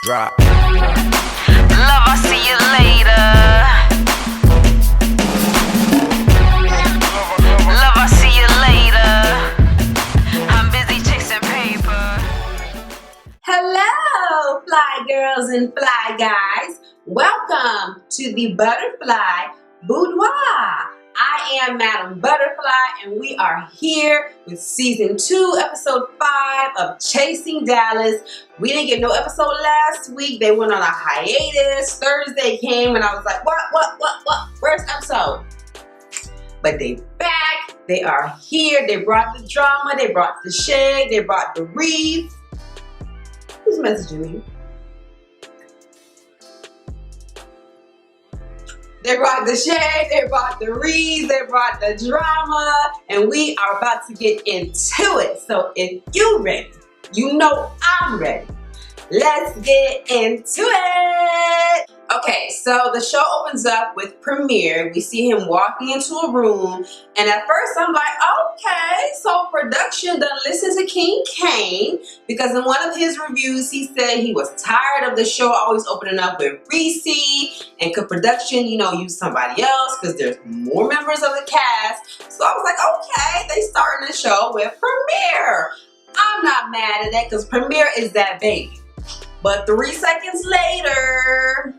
Drop. Love, I'll see you later. Love, I'll see you later. I'm busy chasing paper. Hello, fly girls and fly guys. Welcome to the ButHerFly Boudoir. I am Madame ButHerFly, and we are here with season 2, episode 5 of Chasing Dallas. We didn't get no episode last week. They went on a hiatus. Thursday came, and I was like, what? Where's the episode? But they back. They are here. They brought the drama. They brought the shade. They brought the wreath. Who's messaging me? They brought the shade, they brought the reads, they brought the drama, and we are about to get into it. So if you're ready, you know I'm ready. Let's get into it. Okay, so the show opens up with Premier. We see him walking into a room, and at first I'm like, okay, so production done listen to King Kane, because in one of his reviews he said he was tired of the show always opening up with Reese, and could production, use somebody else because there's more members of the cast. So I was like, okay, they starting the show with Premier. I'm not mad at that because Premier is that baby. But 3 seconds later,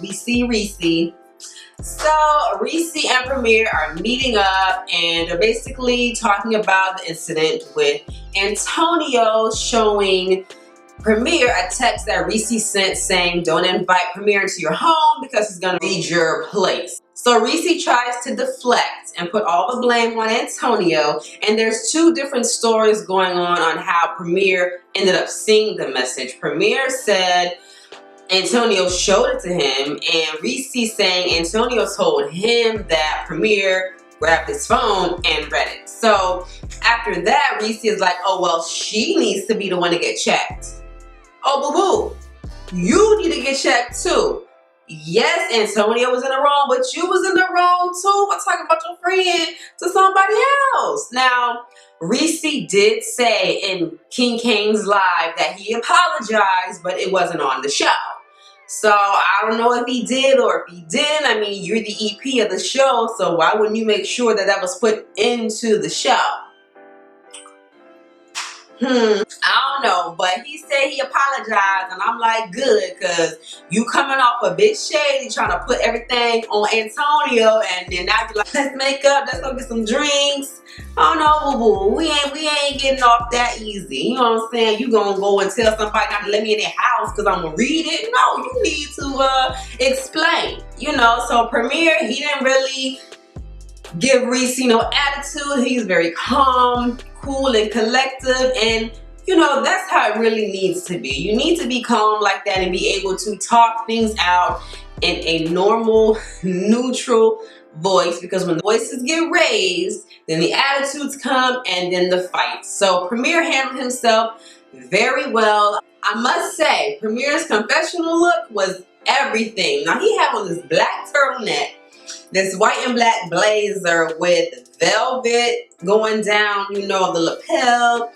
we see Reese. So Reese and Premier are meeting up, and they're basically talking about the incident with Antonio showing Premier a text that Reese sent saying, don't invite Premier into your home because he's gonna read your place. So Reese tries to deflect and put all the blame on Antonio, and there's 2 different stories going on how Premier ended up seeing the message. Premier said Antonio showed it to him, and Reese saying Antonio told him that Premier grabbed his phone and read it. So after that, Reese is like, oh well, she needs to be the one to get checked. Oh boo-boo, you need to get checked too. Yes, Antonio was in the wrong, but you was in the wrong too. I'm talking about your friend to somebody else. Now, Reese did say in King Kane's live that he apologized, but it wasn't on the show. So I don't know if he did or if he didn't. I mean, you're the EP of the show, so why wouldn't you make sure that that was put into the show? I don't know, but he said he apologized, and I'm like, good, because you coming off a bit shady trying to put everything on Antonio, and then now you're like, let's make up, let's go get some drinks. Oh no, boo-boo, we ain't getting off that easy. You know what I'm saying? You gonna go and tell somebody not to let me in their house because I'm gonna read it? No, you need to explain. So Premier, he didn't really give Reese no attitude. He's very calm, cool, and collective, and that's how it really needs to be. You need to be calm like that and be able to talk things out in a normal, neutral voice, because when the voices get raised, then the attitudes come and then the fights. So Premier handled himself very well. I must say, Premier's confessional look was everything. Now he had on this black turtleneck, this white and black blazer with velvet going down, the lapel,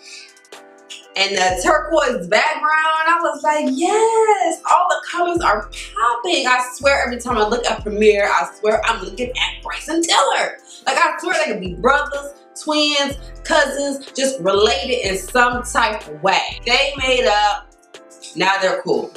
and the turquoise background. I was like, yes, all the colors are popping. I swear every time I look at Premier, I swear I'm looking at Bryson Tiller. Like, I swear they could be brothers, twins, cousins, just related in some type of way. They made up, now they're cool.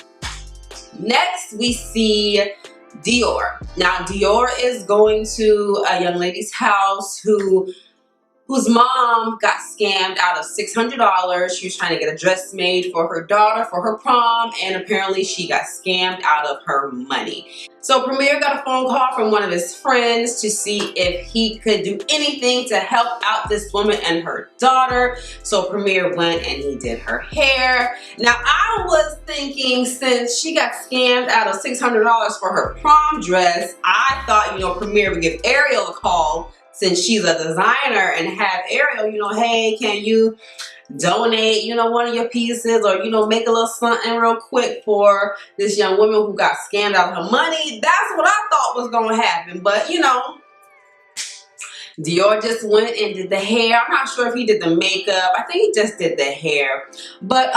Next, we see Dior. Now, Dior is going to a young lady's house whose mom got scammed out of $600. She was trying to get a dress made for her daughter for her prom, and apparently she got scammed out of her money. So Premier got a phone call from one of his friends to see if he could do anything to help out this woman and her daughter. So Premier went and he did her hair. Now, I was thinking, since she got scammed out of $600 for her prom dress, I thought, Premier would give Ariel a call, since she's a designer, and have Ariel, hey, can you donate, one of your pieces, or, make a little something real quick for this young woman who got scammed out of her money. That's what I thought was going to happen. But, Dior just went and did the hair. I'm not sure if he did the makeup. I think he just did the hair. But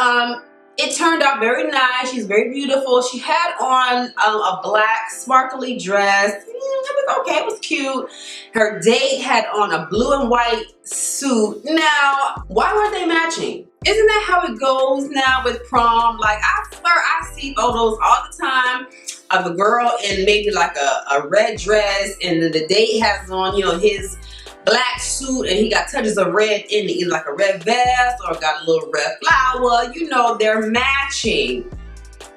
It turned out very nice. She's very beautiful. She had on a black sparkly dress. It was okay. It was cute. Her date had on a blue and white suit. Now, why weren't they matching? Isn't that how it goes now with prom? Like, I swear I see photos all the time of a girl in maybe like a red dress, and then the date has on, you know, his black suit, and he got touches of red in it, either like a red vest or got a little red flower. You know, they're matching.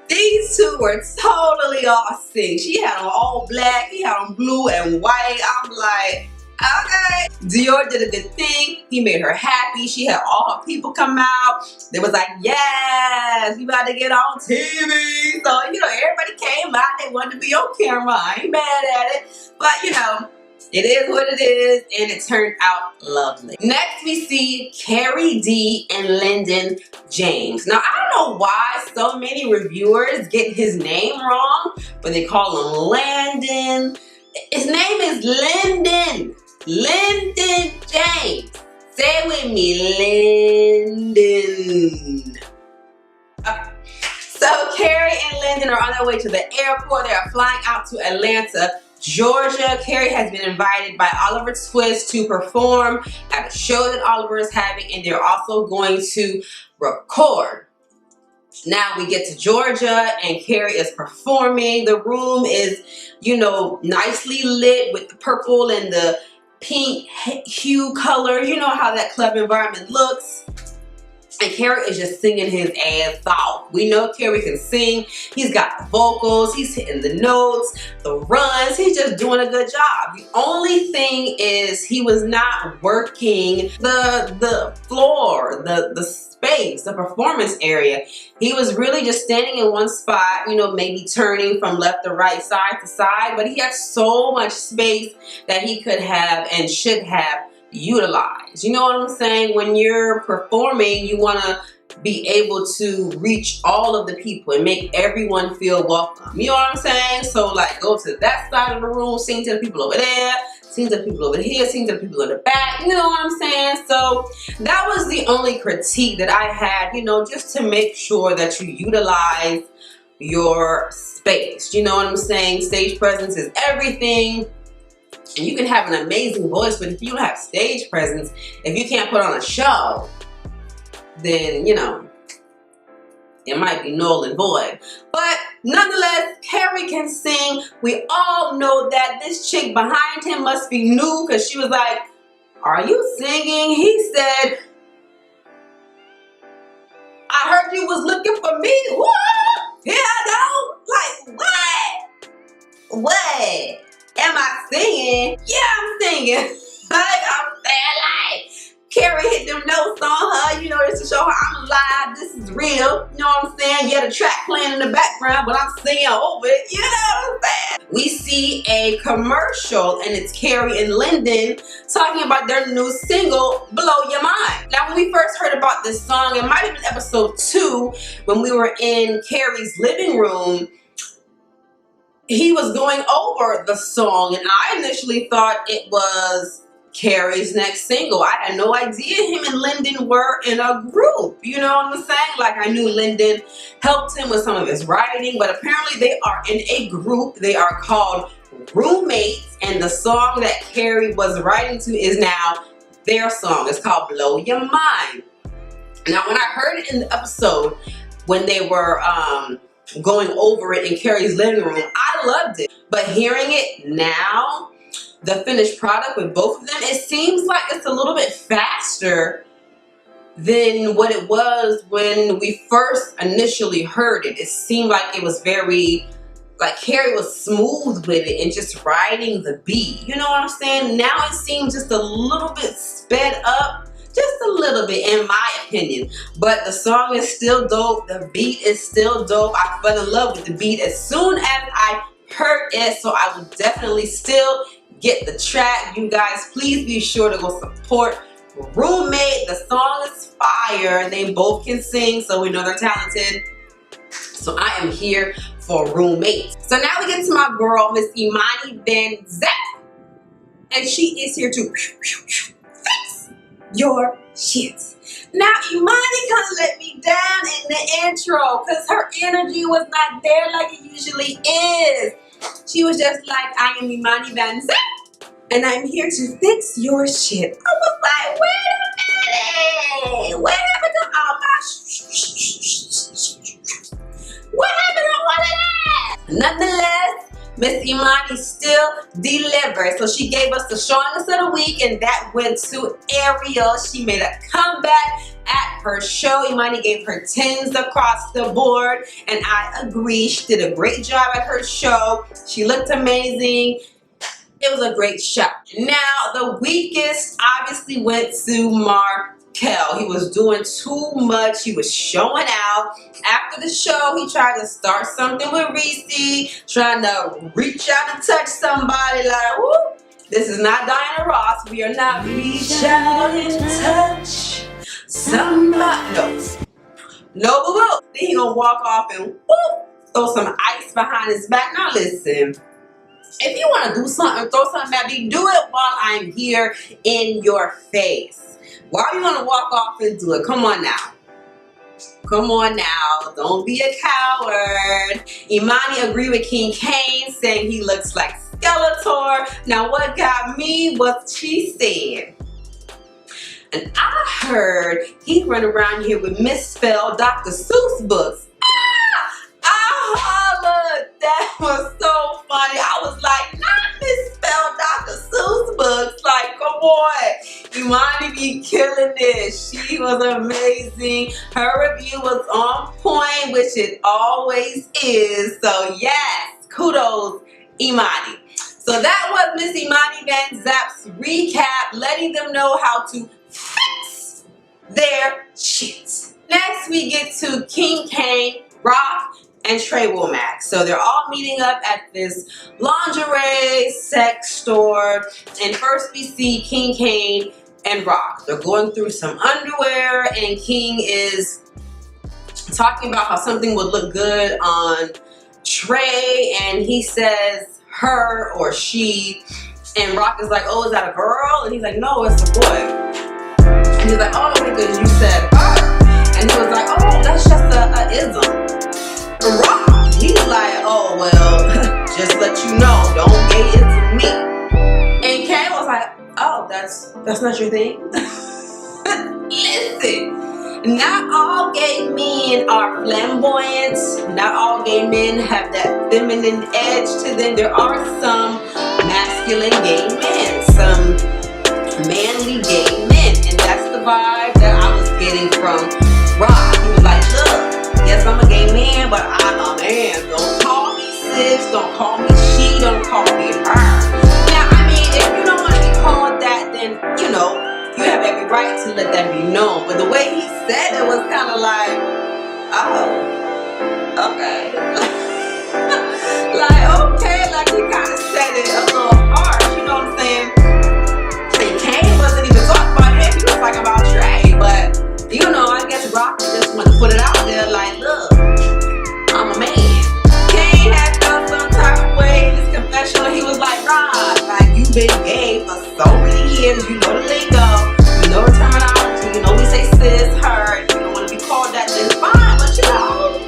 These two were totally off sync. She had on all black, he had on blue and white. I'm like, okay. Dior did a good thing. He made her happy. She had all her people come out. They was like, yes, we about to get on TV. So, you know, everybody came out. They wanted to be on camera. I ain't mad at it. But, you know, it is what it is, and it turned out lovely. Next, we see Carrie D and Lyndon James. Now, I don't know why so many reviewers get his name wrong, but they call him Landon. His name is Lyndon. Lyndon James. Say it with me, Lyndon. Okay. So, Carrie and Lyndon are on their way to the airport. They are flying out to Atlanta, Georgia. Carrie has been invited by Oliver Twist to perform at a show that Oliver is having, and they're also going to record. Now we get to Georgia, and Carrie is performing. The room is, you know, nicely lit with the purple and the pink hue color. You know how that club environment looks. And Carrie is just singing his ass off. We know Carrie can sing. He's got the vocals. He's hitting the notes, the runs. He's just doing a good job. The only thing is he was not working the floor, the space, the performance area. He was really just standing in one spot, you know, maybe turning from left to right, side to side. But he had so much space that he could have and should have utilize. You know what I'm saying? When you're performing, you want to be able to reach all of the people and make everyone feel welcome. You know what I'm saying? So like, go to that side of the room, sing to the people over there, sing to the people over here, sing to the people in the back. You know what I'm saying? So that was the only critique that I had, you know, just to make sure that you utilize your space. You know what I'm saying? Stage presence is everything. And you can have an amazing voice, but if you don't have stage presence, if you can't put on a show, then, you know, it might be null and void. But nonetheless, Carrie can sing. We all know that. This chick behind him must be new, because she was like, are you singing? He said, I heard you was looking for me. What? Yeah, I know. Like, what? What? Am I singing? Yeah, I'm singing. Like, I'm saying, like, Carrie hit them notes on her, you know, just to show her I'm live, this is real. You know what I'm saying? Yeah, the track playing in the background, but I'm singing over it. You know what I'm saying? We see a commercial, and it's Carrie and Lyndon talking about their new single, Blow Your Mind. Now, when we first heard about this song, it might have been episode 2, when we were in Carrie's living room. He was going over the song, and I initially thought it was Carrie's next single. I had no idea him and Lyndon were in a group. You know what I'm saying? Like, I knew Lyndon helped him with some of his writing, but apparently they are in a group. They are called Roommates, and the song that Carrie was writing to is now their song. It's called Blow Your Mind. Now, when I heard it in the episode, when they were going over it in Carrie's living room, I loved it. But hearing it now, the finished product with both of them, it seems like it's a little bit faster than what it was when we first initially heard it. It seemed like it was very, like, Carrie was smooth with it and just riding the beat. You know what I'm saying? Now it seems just a little bit sped up. Just a little bit, in my opinion. But the song is still dope. The beat is still dope. I fell in love with the beat as soon as I heard it. So I will definitely still get the track. You guys, please be sure to go support Roommate. The song is fire. They both can sing, so we know they're talented. So I am here for Roommate. So now we get to my girl, Miss Imani Ben Zep. And she is here to fix your shit. Now, Imani kind of let me down in the intro because her energy was not there like it usually is. She was just like, I am Imani Van Zap, and I'm here to fix your shit. I was like, wait a minute. What happened to all my What happened to all of that? Nonetheless, Miss Imani still delivered. So she gave us the strongest of the week, and that went to Ariel. She made a comeback at her show. Imani gave her 10s across the board, and I agree. She did a great job at her show. She looked amazing. It was a great show. Now, the weakest obviously went to Markel. He was doing too much. He was showing out. After the show, he tried to start something with Reese, trying to reach out and touch somebody like, woo, this is not Diana Ross. We are not reach out and touch somebody. No, boo-boo. Then he gonna walk off and whoop, throw some ice behind his back. Now listen. If you want to do something, throw something at me, do it while I'm here in your face. Why are you going to walk off and do it? Come on now. Come on now. Don't be a coward. Imani agreed with King Kane, saying he looks like Skeletor. Now, what got me was she said, and I heard he run around here with misspelled Dr. Seuss books. I hollered. That was so funny. I was like, not misspelled Dr. Seuss books. Like, come on. Imani be killing this. She was amazing. Her review was on point, which it always is. So, yes, kudos, Imani. So that was Miss Imani Van Zap's recap, letting them know how to fix their shit. Next, we get to King Kane, Rock, and Trey Womack. So they're all meeting up at this lingerie sex store. And first we see King Kane and Rock. They're going through some underwear, and King is talking about how something would look good on Trey, and he says her or she, and Rock is like, oh, is that a girl? And he's like, no, it's a boy. And he's like, oh, because you said her. And he was like, oh, that's just a ism. Rock, he's like, oh, well, just let you know, don't get into me. And Kay was like, oh, that's not your thing. Listen, not all gay men are flamboyant. Not all gay men have that feminine edge to them. There are some masculine gay men, some manly gay men, and that's the vibe that I was getting from Rock. He was like, look, yes, I'm a gay man, but I'm a man. Don't call me sis, don't call me she, don't call me her. Now, I mean, if you don't want to be called that, then, you know, you have every right to let that be known. But the way he said it was kind of like, oh, okay. Like, okay, like he kind of said it a little harsh, you know what I'm saying? And Kane wasn't even talking about him, he was talking about Trey, but, you know, I guess Rock just wanted to put it out there like, look, I'm a man. Kane had felt some type of way in his confessional. He was like, Rock, like, you've been gay for so many years. You know the lingo. You know the terminology. You know we say sis, her. If you don't want to be called that, then fine. But, you know,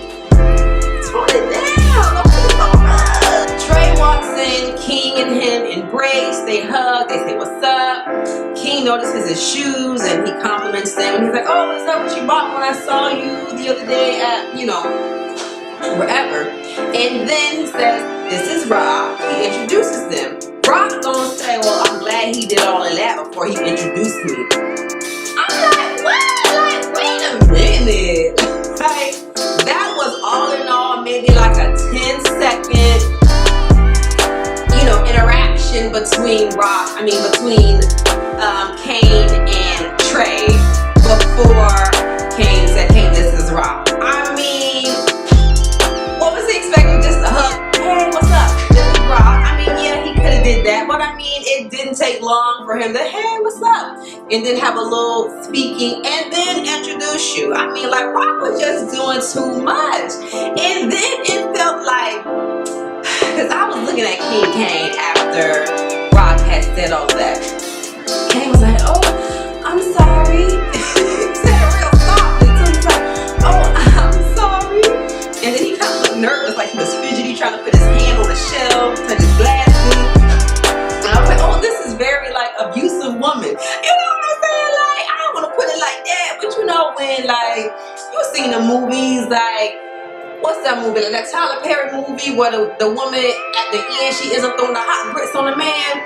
tone it down. Don't be so much. Trey walks in. King and him embrace. They hug. They say, what's up? King notices his shoes and he compliments them. And he's like, oh, is that what you bought when I saw you the other day at, you know, wherever. And then he says, this is Rock. He introduces them. Rock's gonna say, well, I'm glad he did all of that before he introduced me. I'm like, what? Like, wait a minute. Like, that was all in all maybe like a 10-second, you know, interaction between Kane and Trey before Kane said, hey, this is Rock. I mean, what was he expecting? Just a hug? Hey, what's up? This is Rock. I mean, yeah, he could have did that, but I mean, it didn't take long for him to, hey, what's up? And then have a little speaking and then introduce you. I mean, like, Rock was just doing too much. And then it felt like, because I was looking at King Kane after Rock had said all that. Kane was like, oh, I'm sorry. He said it real softly too. He's like, oh, I'm sorry. You seen the movies like, what's that movie? Like that Tyler Perry movie where the woman at the end, she ends up throwing the hot grits on the man.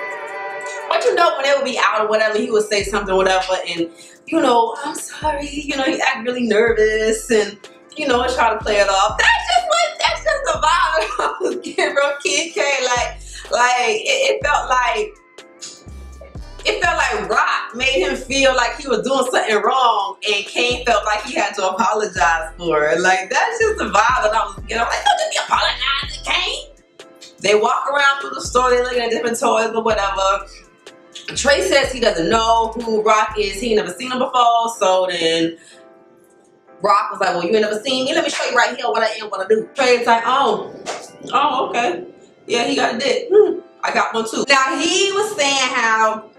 But you know, when they would be out or whatever, he would say something, whatever, and you know, I'm sorry, you know, he act really nervous and you know, try to play it off. That's just the vibe I was getting from King K. Like it felt like Rock made him feel like he was doing something wrong, and Kane felt like he had to apologize for it. Like, that's just the vibe that I was getting. I'm like, don't just be apologizing, Kane. They walk around through the store, they're looking at different toys or whatever. Trey says he doesn't know who Rock is. He ain't never seen him before. So then Rock was like, well, you ain't never seen me. Let me show you right here what I am, what I do. Trey's like, oh, okay. Yeah, he got a dick. I got one too. Now, he was saying how,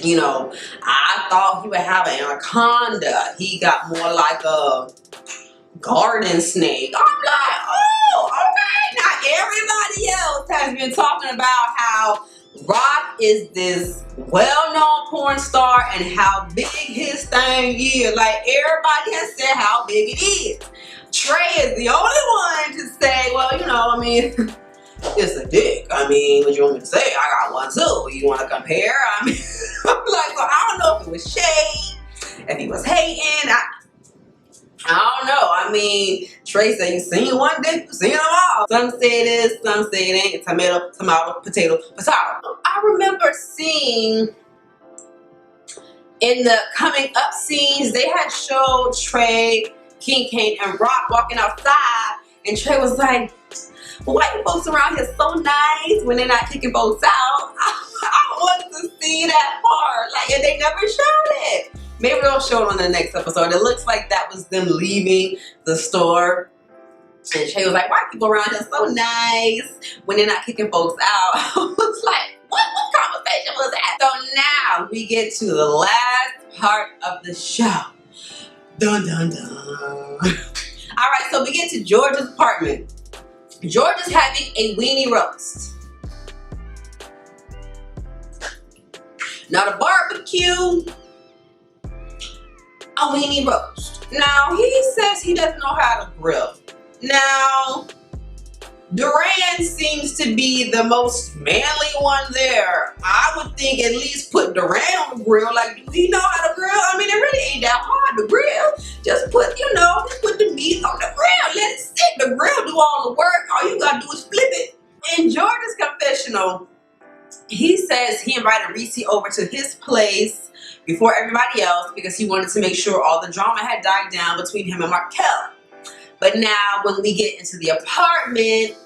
you know, I thought he would have an anaconda. He got more like a garden snake. I'm like, oh, okay. Now, everybody else has been talking about how Rock is this well-known porn star and how big his thing is. Like, everybody has said how big it is. Trey is the only one to say, well, you know, I mean, it's a dick. I mean, what you want me to say? I got one too. You want to compare? I mean, I'm like, well, I don't know if it was shade, if he was hating. I don't know. I mean, Trey said you seen one dick, you seen them all. Some say this, some say it ain't. Tomato, tomato, potato, potato. I remember seeing in the coming up scenes, they had showed Trey, King Kane, and Rock walking outside, and Trey was like, why you folks around here so nice when they're not kicking folks out? I wanted to see that part. Like, and they never showed it. Maybe they'll show it on the next episode. It looks like that was them leaving the store. And Trey was like, why people around here so nice when they're not kicking folks out? I was like, what conversation was that? So now we get to the last part of the show. Dun, dun, dun. All right, so we get to George's apartment. George is having a weenie roast. Not a barbecue, a weenie roast. Now, he says he doesn't know how to grill. Now, Duran seems to be the most manly one there. I would think at least put Duran on the grill. Like, do he know how to grill? I mean, it really ain't that hard to grill. Just put, you know, just put the meat on the grill. Let it sit. The grill do all the work. All you gotta do is flip it. In George's confessional, he says he invited Reese over to his place before everybody else because he wanted to make sure all the drama had died down between him and Markel. But now when we get into the apartment,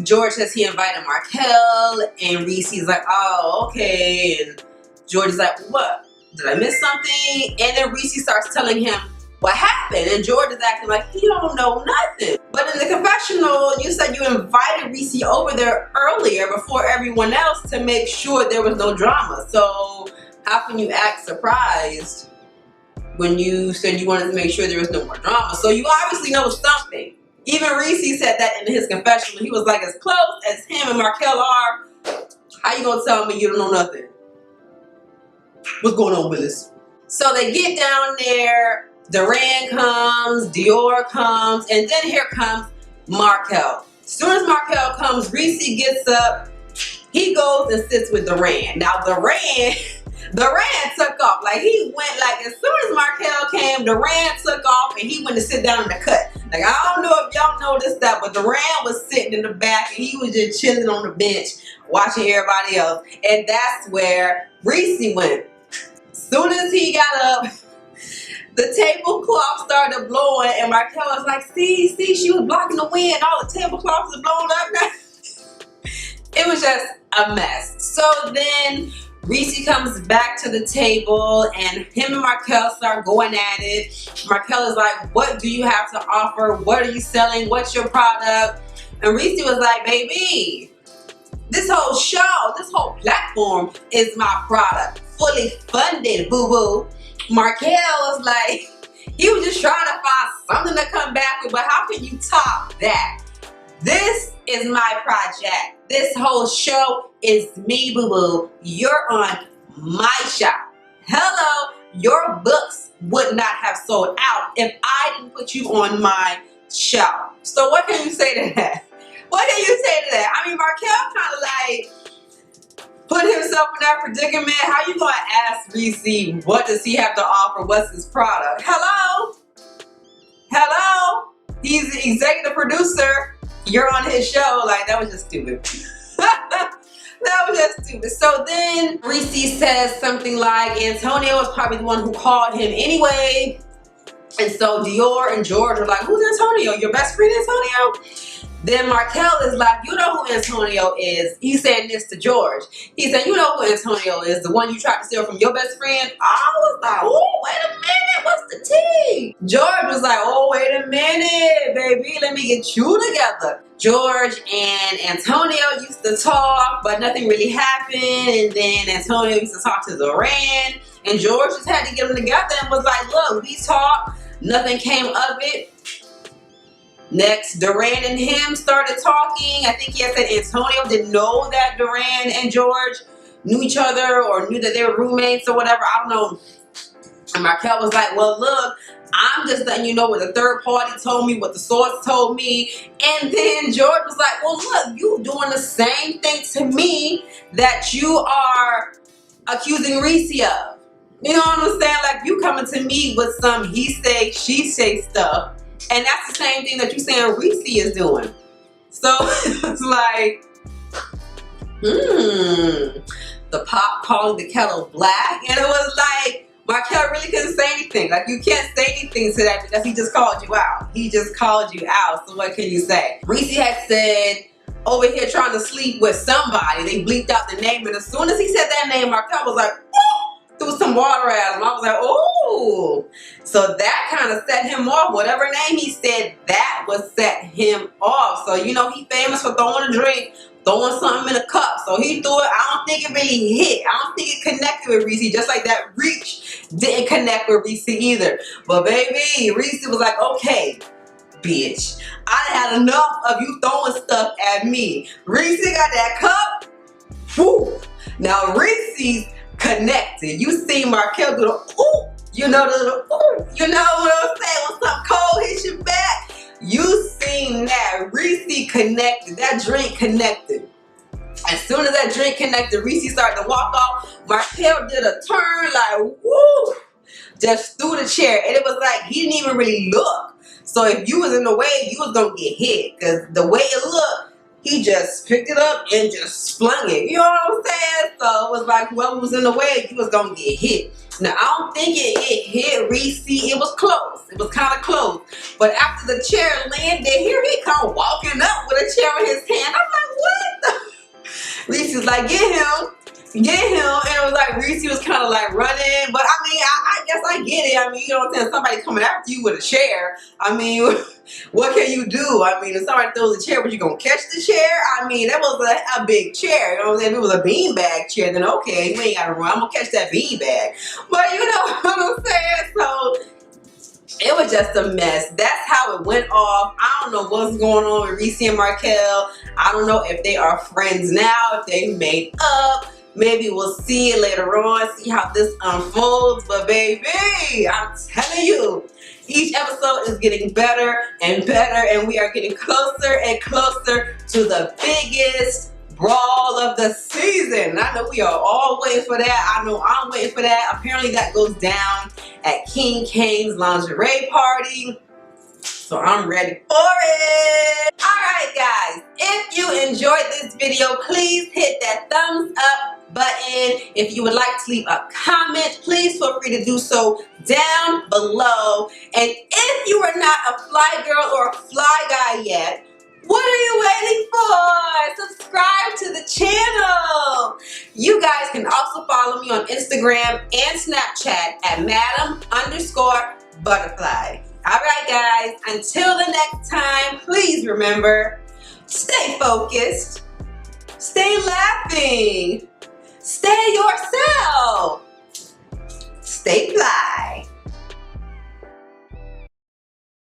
George says he invited Markel, and Reese's like, oh, okay. And George is like, what? Did I miss something? And then Reese starts telling him what happened. And George is acting like he don't know nothing. But in the confessional, you said you invited Reese over there earlier before everyone else to make sure there was no drama. So how can you act surprised when you said you wanted to make sure there was no more drama? So you obviously know something. Even Reese said that in his confessional. He was like, as close as him and Markel are, how you gonna tell me you don't know nothing? What's going on, Willis? So they get down there, Duran comes, Dior comes, and then here comes Markel. As soon as Markel comes, Reese gets up, he goes and sits with Duran. Now Duran took off. Like, he went, like, as soon as Markel came, Duran took off and he went to sit down in the cut. Like, I don't know if y'all noticed that, but Duran was sitting in the back and he was just chilling on the bench watching everybody else. And that's where Reese went. As soon as he got up, the tablecloth started blowing, and Markel was like, see, she was blocking the wind. All the tablecloths are blown up now. It was just a mess. So then Reese comes back to the table, and him and Markel start going at it. Markel is like, what do you have to offer? What are you selling? What's your product? And Reese was like, baby, this whole show, this whole platform is my product. Fully funded, boo-boo. Markel was like, he was just trying to find something to come back with, but how can you top that? This is my project. This whole show is me, boo-boo. You're on my show. Hello, your books would not have sold out if I didn't put you on my shelf. So what can you say to that? What can you say to that? I mean, Markel kind of like put himself in that predicament. How you gonna ask Reese what does he have to offer? What's his product? Hello? Hello? He's the executive producer. You're on his show. Like, that was just stupid. That was just stupid. So then Reese says something like Antonio was probably the one who called him anyway. And so Dior and George are like, who's Antonio? Your best friend Antonio? Then Markel is like, you know who Antonio is. He said this to George. He said, you know who Antonio is, the one you tried to steal from your best friend? I was like, oh, wait a minute, what's the tea? George was like, oh, wait a minute, baby, let me get you together. George and Antonio used to talk, but nothing really happened. And then Antonio used to talk to Duran. And George just had to get them together and was like, look, we talked, nothing came of it. Next, Duran and him started talking. I think he had said Antonio didn't know that Duran and George knew each other or knew that they were roommates or whatever. I don't know. And Markel was like, well, look, I'm just letting you know what the third party told me, what the source told me. And then George was like, well, look, you doing the same thing to me that you are accusing Reese of. You know what I'm saying? Like, you coming to me with some he say, she say stuff. And that's the same thing that you saying Reese is doing. So it's like, the pot calling the kettle black. And it was like, Markel really couldn't say anything. Like, you can't say anything to that because he just called you out. He just called you out. So what can you say? Reese had said, over here trying to sleep with somebody. They bleeped out the name. And as soon as he said that name, Markel was like, whoa! Threw some water at him. I was like, oh. So that kind of set him off. Whatever name he said, that would set him off. So, you know, he famous for throwing a drink, throwing something in a cup. So he threw it. I don't think it really hit. I don't think it connected with Reese. Just like that reach didn't connect with Reese either. But baby, Reese was like, okay, bitch, I done had enough of you throwing stuff at me. Reese got that cup. Woo. Now Reese's connected. You see Markel do the ooh, you know the little ooh, you know what I'm saying? When something cold hits your back, you seen that. Reese connected. That drink connected. As soon as that drink connected, Reese started to walk off. Markel did a turn like woo, just threw the chair, and it was like he didn't even really look. So if you was in the way, you was gonna get hit because the way it looked. He just picked it up and just flung it. You know what I'm saying? So it was like whoever was in the way, he was going to get hit. Now, I don't think it hit Reese. It was close. It was kind of close. But after the chair landed, here he come walking up with a chair in his hand. I'm like, what the? Reese was like, get him. Get him. And it was like Reese was kind of like running. But I mean, I guess I get it. I mean, you know what I'm saying? Somebody coming after you with a chair. I mean, what can you do? I mean, if somebody throws a chair, but you gonna catch the chair? I mean, that was a big chair. You know what I'm saying? If it was a beanbag chair, then okay, you ain't gotta run. I'm gonna catch that beanbag. But you know what I'm saying? So it was just a mess. That's how it went off. I don't know what's going on with Reese and Markel. I don't know if they are friends now, if they made up. Maybe we'll see it later on, see how this unfolds. But baby, I'm telling you, each episode is getting better and better, and we are getting closer and closer to the biggest brawl of the season. I know we are all waiting for that. I know I'm waiting for that. Apparently that goes down at King Kane's lingerie party. So I'm ready for it. Alright guys, if you enjoyed this video, please hit that thumbs up button. If you would like to leave a comment, please feel free to do so down below. And if you are not a fly girl or a fly guy yet, what are you waiting for? Subscribe to the channel. You guys can also follow me on Instagram and Snapchat at Madame ButHerFly. Alright guys, until the next time, please remember, stay focused, stay laughing, stay yourself, stay fly.